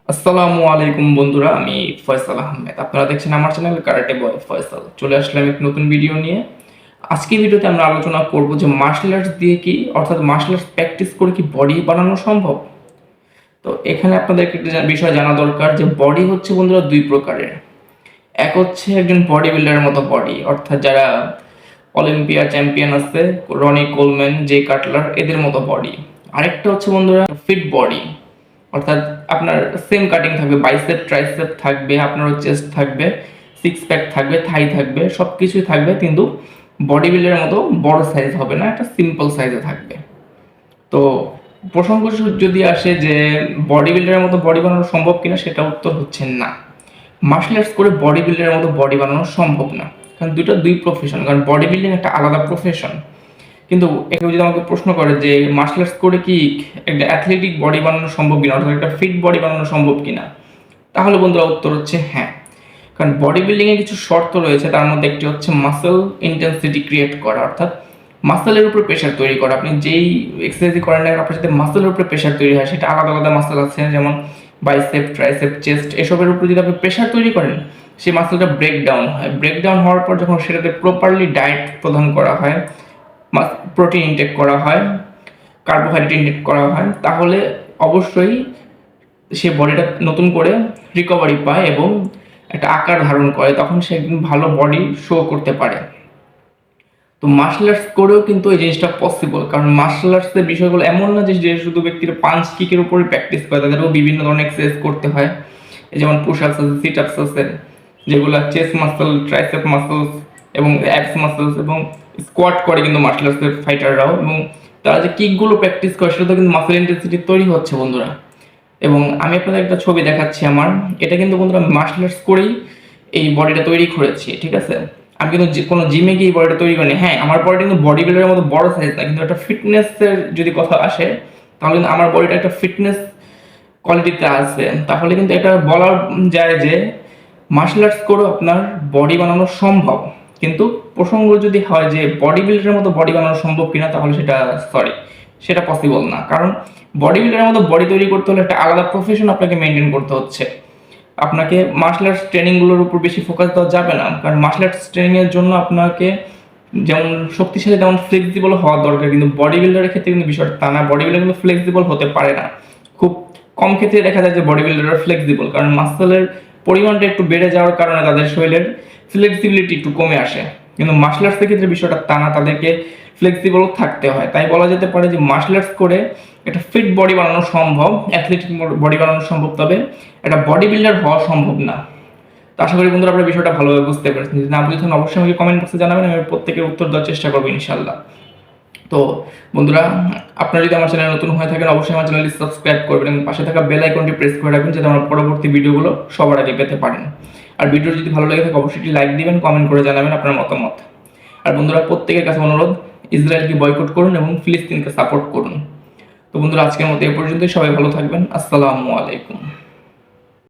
আসসালামু আলাইকুম বন্ধুরা, আমি ফয়সাল আহমেদ। আপনারা দেখছেন আমার চ্যানেল কারাটে বয় ফয়সাল। চলে আসলাম এক নতুন ভিডিও নিয়ে। আজকের ভিডিওতে আমরা আলোচনা করব যে মার্শাল আর্টস দিয়ে কি, অর্থাৎ মার্শাল আর্টস প্র্যাকটিস করে কি বডি বানানো সম্ভব। তো এখানে আপনাদেরকে একটা বিষয় জানা দরকার যে বডি হচ্ছে বন্ধুরা দুই প্রকারের। এক হচ্ছে একজন বডি বিল্ডারের মতো বডি, অর্থাৎ যারা অলিম্পিয়া চ্যাম্পিয়ন আছে, রনি কোলম্যান, জে কাটলার, এদের মতো বডি। আরেকটা হচ্ছে বন্ধুরা ফিট বডি, অর্থাৎ আপনার সেম কাটিং থাকবে, বাইসেপ ট্রাইসেপ থাকবে, আপনার চেস্ট থাকবে, সিক্স প্যাক থাকবে, থাই থাকবে, সব কিছুই থাকবে, কিন্তু বডি বিল্ডারের মতো বড় সাইজ হবে না, একটা সিম্পল সাইজে থাকবে। তো প্রসঙ্গ যদি আসে যে বডি বিল্ডারের মতো বডি বানানো সম্ভব কিনা, সেটা উত্তর হচ্ছে না। মার্শাল আর্টস করে বডি বিল্ডারের মতো বডি বানানো সম্ভব না, কারণ দুই প্রফেশন। কারণ বডি বিল্ডিং একটা আলাদা প্রফেশন। কিন্তু কেউ যদি আমাকে প্রশ্ন করে যে মার্শাল আর্টস করে কি একটা অ্যাথলেটিক বডি বানানো সম্ভব কিনা, অর্থাৎ একটা ফিট বডি বানানো সম্ভব কিনা, তাহলে বন্ধুরা উত্তর হচ্ছে হ্যাঁ। কারণ বডি বিল্ডিংয়ে কিছু শর্ত রয়েছে, তার মধ্যে একটি হচ্ছে মাসেল ইন্টেন্সিটি ক্রিয়েট করা, অর্থাৎ মাসেলের উপর প্রেশার তৈরি করা। আপনি যেই এক্সারসাইজ করেন না, আপনার সাথে মাসেলের উপরে প্রেশার তৈরি হয়, সেটা আলাদা আলাদা মাসেল আছে, যেমন বাইসেপ, ট্রাইসেপ, চেস্ট, এসবের উপর যদি আপনি প্রেশার তৈরি করেন, সেই মাসেলটা ব্রেকডাউন হয়। ব্রেকডাউন হওয়ার পর যখন সেটাতে প্রপারলি ডায়েট প্রদান করা হয়, প্রোটিন ইনটেক করা হয়, কার্বোহাইড্রেট ইনটেক করা হয়, তাহলে অবশ্যই সে বডিটা নতুন করে রিকভারি পায় এবং একটা আকার ধারণ করে, তখন সে একদিন ভালো বডি শো করতে পারে। তো মার্শাল আর্টস করেও কিন্তু এই জিনিসটা পসিবল, কারণ মার্শাল আর্টসের বিষয়গুলো এমন না যে শুধু ব্যক্তিরা পাঞ্চ কিকের উপরে প্র্যাকটিস করে, তাদেরও বিভিন্ন ধরনের এক্সারসাইজ করতে হয়। যেমন পুশ আপস আছে, সিট আপস আছে, যেগুলো চেস্ট মাসল, ট্রাইসেপ মাসলস এবং অ্যাবস মাসলস, এবং স্কোয়াট করে কিন্তু মার্শাল আর্টসের ফাইটাররাও, এবং তারা যে কিকগুলো প্র্যাকটিস করে সেটা কিন্তু মাসল ইন্টেন্সিটি তৈরি হচ্ছে বন্ধুরা। এবং আমি আপনাদের একটা ছবি দেখাচ্ছি আমার, এটা কিন্তু বন্ধুরা মার্শাল আর্টস করেই এই বডিটা তৈরি করেছি, ঠিক আছে। আমি কিন্তু কোনো জিমে গিয়ে বডিটা তৈরি করিনি। হ্যাঁ, আমার বডি কিন্তু বডি বিল্ডারের মতো বড় সাইজ না, কিন্তু একটা ফিটনেসের যদি কথা আসে, তাহলে কিন্তু আমার বডিটা একটা ফিটনেস কোয়ালিটিতে আছে। তাহলে কিন্তু এটা বলা যায় যে মার্শাল আর্টস করেও আপনার বডি বানানো সম্ভব। কিন্তু প্রসঙ্গ যদি হয় যে বডি বিল্ডারের মতো বডি বানানো সম্ভব কিনা, তাহলে সেটা পসিবল না। কারণ বডি বিল্ডারের মতো বডি তৈরি করতে হলে একটা আলাদা প্রফেশন আপনাকে মেনটেন করতে হচ্ছে। আপনাকে মার্শাল আর্টস ট্রেনিংগুলোর উপর বেশি ফোকাস দেওয়া যাবে না, কারণ মার্শাল আর্টস ট্রেনিংয়ের জন্য আপনাকে যেমন শক্তিশালী তেমন ফ্লেক্সিবল হওয়া দরকার, কিন্তু বডি বিল্ডারের ক্ষেত্রে কিন্তু বিষয়টা তা না। বডি বিল্ডার কিন্তু ফ্লেক্সিবল হতে পারে না। খুব কম ক্ষেত্রে দেখা যায় যে বডি বিল্ডাররা ফ্লেক্সিবল, কারণ মাসেলের পরিমাণটা একটু বেড়ে যাওয়ার কারণে তাদের শরীরের ফ্লেক্সিবিলিটি একটু কমে আসে। কিন্তু মার্শাল আর্টসের ক্ষেত্রে বিষয়টা তা না, তাদেরকে ফ্লেক্সিবল থাকতে হয়। তাই বলা যেতে পারে যে মার্শাল আর্টস করে একটা ফিট বডি বানানো সম্ভব, অ্যাথলেটিক বডি বানানো সম্ভব, তবে একটা বডি বিল্ডার হওয়া সম্ভব না। তো আশা করি বন্ধুরা আপনারা বিষয়টা ভালোভাবে বুঝতে পেরেছেন। যদি না বুঝে থাকেন অবশ্যই আমাকে কমেন্ট বক্সে জানাবেন, আমি প্রত্যেকের উত্তর দেওয়ার চেষ্টা করবো ইনশাল্লাহ। তো বন্ধুরা, আপনারা যদি আমার চ্যানেল নতুন হয়ে থাকেন, অবশ্যই আমার চ্যানেলটি সাবস্ক্রাইব করবেন এবং পাশে থাকা বেল আইকনটি প্রেস করে রাখবেন, যাতে আমার পরবর্তী ভিডিওগুলো সবার আগে পেতে পারেন। আর ভিডিও যদি ভালো লেগে থাকে অবশ্যই লাইক দিবেন, কমেন্ট করে জানাবেন আপনার মতামত। আর বন্ধুরা, প্রত্যেকের কাছে অনুরোধ, ইসরায়েলকে বয়কট করুন এবং ফিলিস্তিনকে সাপোর্ট করুন। তো বন্ধুরা, আজকের মতো এ পর্যন্তই। সবাই ভালো থাকবেন। আসসালামু আলাইকুম।